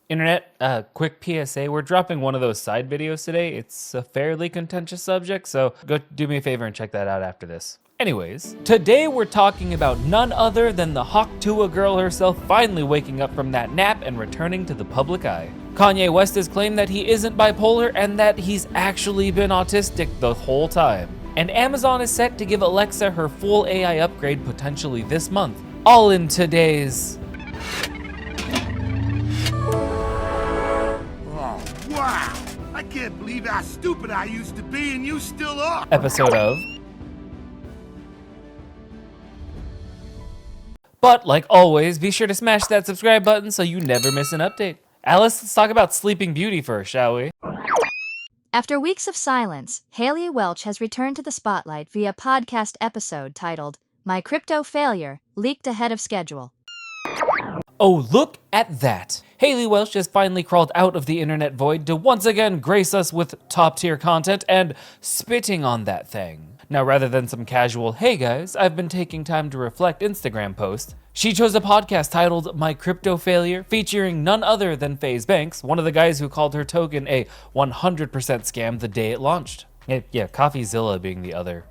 Internet, quick PSA, we're dropping one of those side videos today. It's a fairly contentious subject, so go do me a favor and check that out after this. Anyways, today we're talking about none other than the hawk Tuah girl herself finally waking up from that nap and returning to the public eye. Kanye West has claimed that he isn't bipolar and that he's actually been autistic the whole time. And Amazon is set to give Alexa her full AI upgrade potentially this month. All in today's... Oh, wow! I can't believe how stupid I used to be and you still are! episode of... But like always, be sure to smash that subscribe button so you never miss an update. Alice, let's talk about Sleeping Beauty first, shall we? After weeks of silence, Haley Welch has returned to the spotlight via podcast episode titled, My Crypto Failure, Leaked Ahead of Schedule. Oh, look at that! Haley Welch has finally crawled out of the internet void to once again grace us with top-tier content and spitting on that thing. Now, rather than some casual, hey guys, I've been taking time to reflect Instagram post, she chose a podcast titled My Crypto Failure, featuring none other than FaZe Banks, one of the guys who called her token a 100% scam the day it launched. Yeah, CoffeeZilla being the other,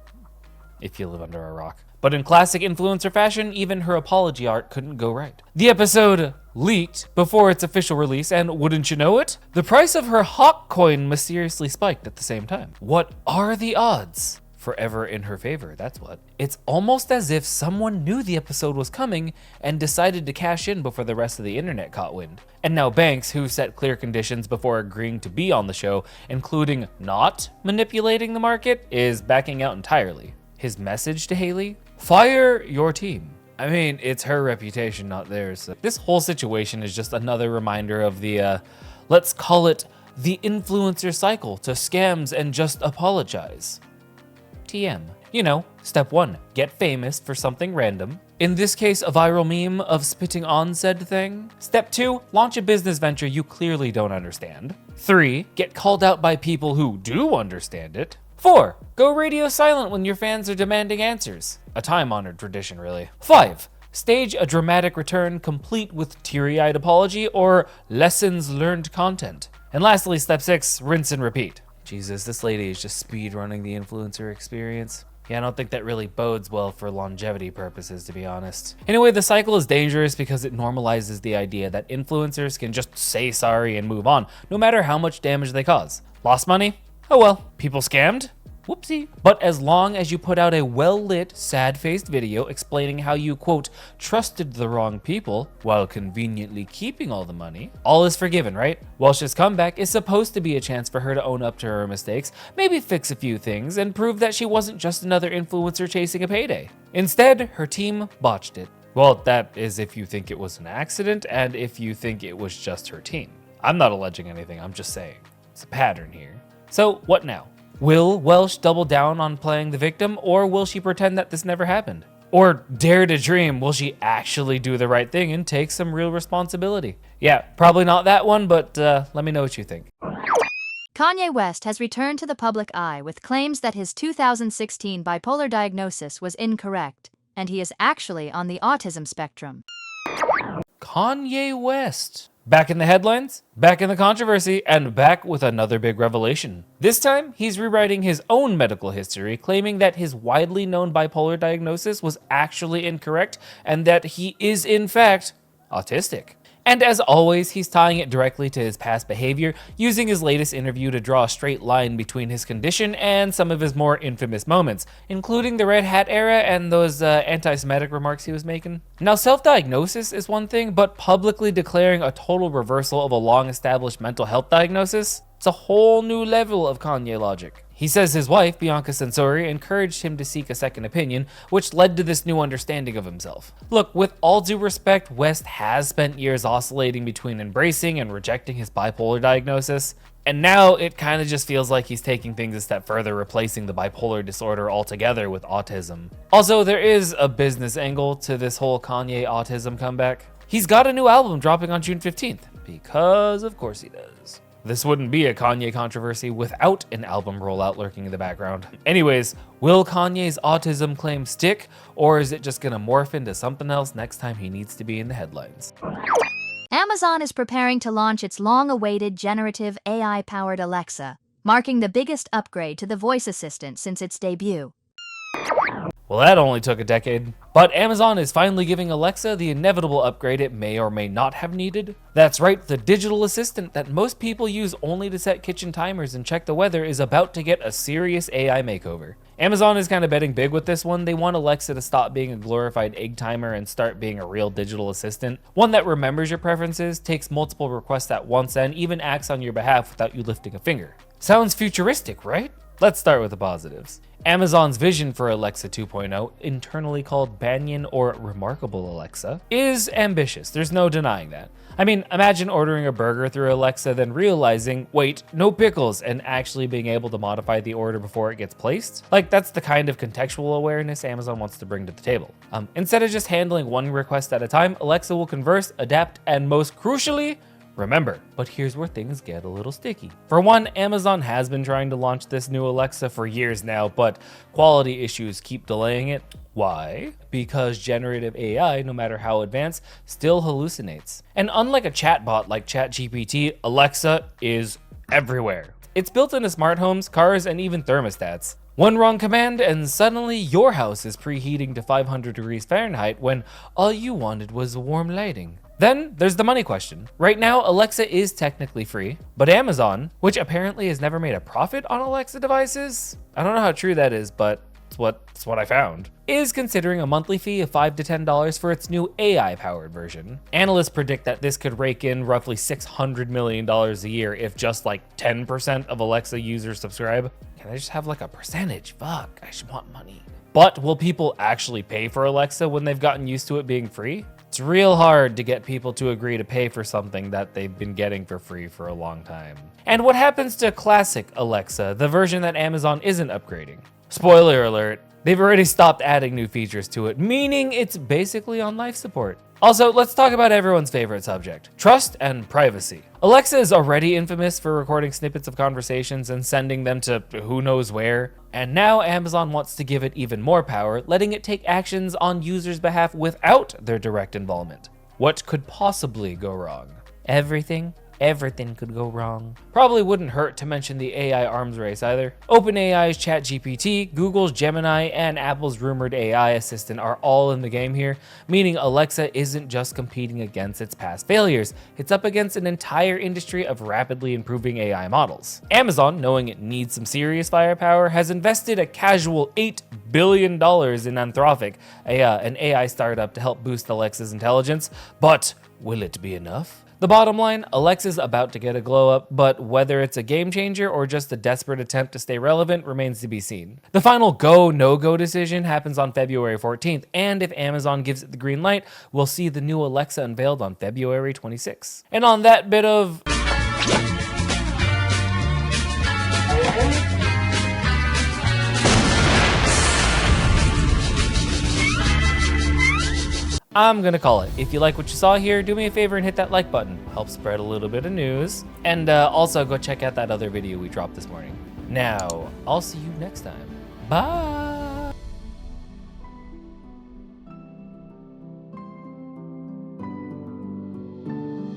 if you live under a rock. But in classic influencer fashion, even her apology art couldn't go right. The episode leaked before its official release, and wouldn't you know it, the price of her Hawk coin mysteriously spiked at the same time. What are the odds? Forever in her favor, that's what. It's almost as if someone knew the episode was coming and decided to cash in before the rest of the internet caught wind. And now Banks, who set clear conditions before agreeing to be on the show, including not manipulating the market, is backing out entirely. His message to Haley? Fire your team. I mean, it's her reputation, not theirs. So this whole situation is just another reminder of the, let's call it the influencer cycle to scams and just apologize. TM. You know, step 1, get famous for something random. In this case, a viral meme of spitting on said thing. Step 2, launch a business venture you clearly don't understand. 3, get called out by people who do understand it. 4, go radio silent when your fans are demanding answers. A time-honored tradition, really. 5, stage a dramatic return complete with teary-eyed apology or lessons learned content. And lastly, step 6, rinse and repeat. Jesus, this lady is just speed running the influencer experience. Yeah, I don't think that really bodes well for longevity purposes, to be honest. Anyway, the cycle is dangerous because it normalizes the idea that influencers can just say sorry and move on, no matter how much damage they cause. Lost money? Oh well. People scammed? Whoopsie. But as long as you put out a well-lit, sad-faced video explaining how you, quote, trusted the wrong people while conveniently keeping all the money, all is forgiven, right? Welch's comeback is supposed to be a chance for her to own up to her mistakes, maybe fix a few things, and prove that she wasn't just another influencer chasing a payday. Instead, her team botched it. Well, that is if you think it was an accident, and if you think it was just her team. I'm not alleging anything, I'm just saying. It's a pattern here. So, what now? Will Welch double down on playing the victim, or will she pretend that this never happened? Or dare to dream, will she actually do the right thing and take some real responsibility? Yeah, probably not that one, but let me know what you think. Kanye West has returned to the public eye with claims that his 2016 bipolar diagnosis was incorrect, and he is actually on the autism spectrum. Kanye West. Back in the headlines, back in the controversy, and back with another big revelation. This time, he's rewriting his own medical history, claiming that his widely known bipolar diagnosis was actually incorrect and that he is, in fact, autistic. And as always, he's tying it directly to his past behavior, using his latest interview to draw a straight line between his condition and some of his more infamous moments, including the Red Hat era and those anti-Semitic remarks he was making. Now, self-diagnosis is one thing, but publicly declaring a total reversal of a long-established mental health diagnosis, it's a whole new level of Kanye logic. He says his wife, Bianca Censori, encouraged him to seek a second opinion, which led to this new understanding of himself. Look, with all due respect, West has spent years oscillating between embracing and rejecting his bipolar diagnosis, and now it kind of just feels like he's taking things a step further, replacing the bipolar disorder altogether with autism. Also, there is a business angle to this whole Kanye autism comeback. He's got a new album dropping on June 15th, because of course he does. This wouldn't be a Kanye controversy without an album rollout lurking in the background. Anyways, will Kanye's autism claim stick, or is it just gonna morph into something else next time he needs to be in the headlines? Amazon is preparing to launch its long-awaited generative AI-powered Alexa, marking the biggest upgrade to the voice assistant since its debut. Well, that only took a decade. But Amazon is finally giving Alexa the inevitable upgrade it may or may not have needed. That's right, the digital assistant that most people use only to set kitchen timers and check the weather is about to get a serious AI makeover. Amazon is kind of betting big with this one. They want Alexa to stop being a glorified egg timer and start being a real digital assistant. One that remembers your preferences, takes multiple requests at once, and even acts on your behalf without you lifting a finger. Sounds futuristic, right? Let's start with the positives. Amazon's vision for Alexa 2.0, internally called Banyan or Remarkable Alexa, is ambitious. There's no denying that. I mean, imagine ordering a burger through Alexa, then realizing, wait, no pickles, and actually being able to modify the order before it gets placed. Like, that's the kind of contextual awareness Amazon wants to bring to the table. Instead of just handling one request at a time, Alexa will converse, adapt, and most crucially, remember. But here's where things get a little sticky. For one, Amazon has been trying to launch this new Alexa for years now, but quality issues keep delaying it. Why? Because generative AI, no matter how advanced, still hallucinates. And unlike a chatbot like ChatGPT, Alexa is everywhere. It's built into smart homes, cars, and even thermostats. One wrong command and suddenly your house is preheating to 500 degrees Fahrenheit when all you wanted was warm lighting. Then there's the money question. Right now, Alexa is technically free, but Amazon, which apparently has never made a profit on Alexa devices, I don't know how true that is, but it's what I found, is considering a monthly fee of $5 to $10 for its new AI-powered version. Analysts predict that this could rake in roughly $600 million a year if just like 10% of Alexa users subscribe. Can I just have like a percentage? Fuck, I should want money. But will people actually pay for Alexa when they've gotten used to it being free? It's real hard to get people to agree to pay for something that they've been getting for free for a long time. And what happens to classic Alexa, the version that Amazon isn't upgrading? Spoiler alert, they've already stopped adding new features to it, meaning it's basically on life support. Also, let's talk about everyone's favorite subject, trust and privacy. Alexa is already infamous for recording snippets of conversations and sending them to who knows where. And now Amazon wants to give it even more power, letting it take actions on users' behalf without their direct involvement. What could possibly go wrong? Everything could go wrong. Probably wouldn't hurt to mention the AI arms race either. OpenAI's ChatGPT, Google's Gemini, and Apple's rumored AI assistant are all in the game here, meaning Alexa isn't just competing against its past failures, it's up against an entire industry of rapidly improving AI models. Amazon, knowing it needs some serious firepower, has invested a casual $8 billion in Anthropic, an AI startup to help boost Alexa's intelligence, but will it be enough? The bottom line, Alexa's about to get a glow up, but whether it's a game changer or just a desperate attempt to stay relevant remains to be seen. The final go, no-go decision happens on February 14th, and if Amazon gives it the green light, we'll see the new Alexa unveiled on February 26th. And on that bit of I'm gonna call it. If you like what you saw here, do me a favor and hit that like button. Help spread a little bit of news. And also go check out that other video we dropped this morning. Now, I'll see you next time. Bye.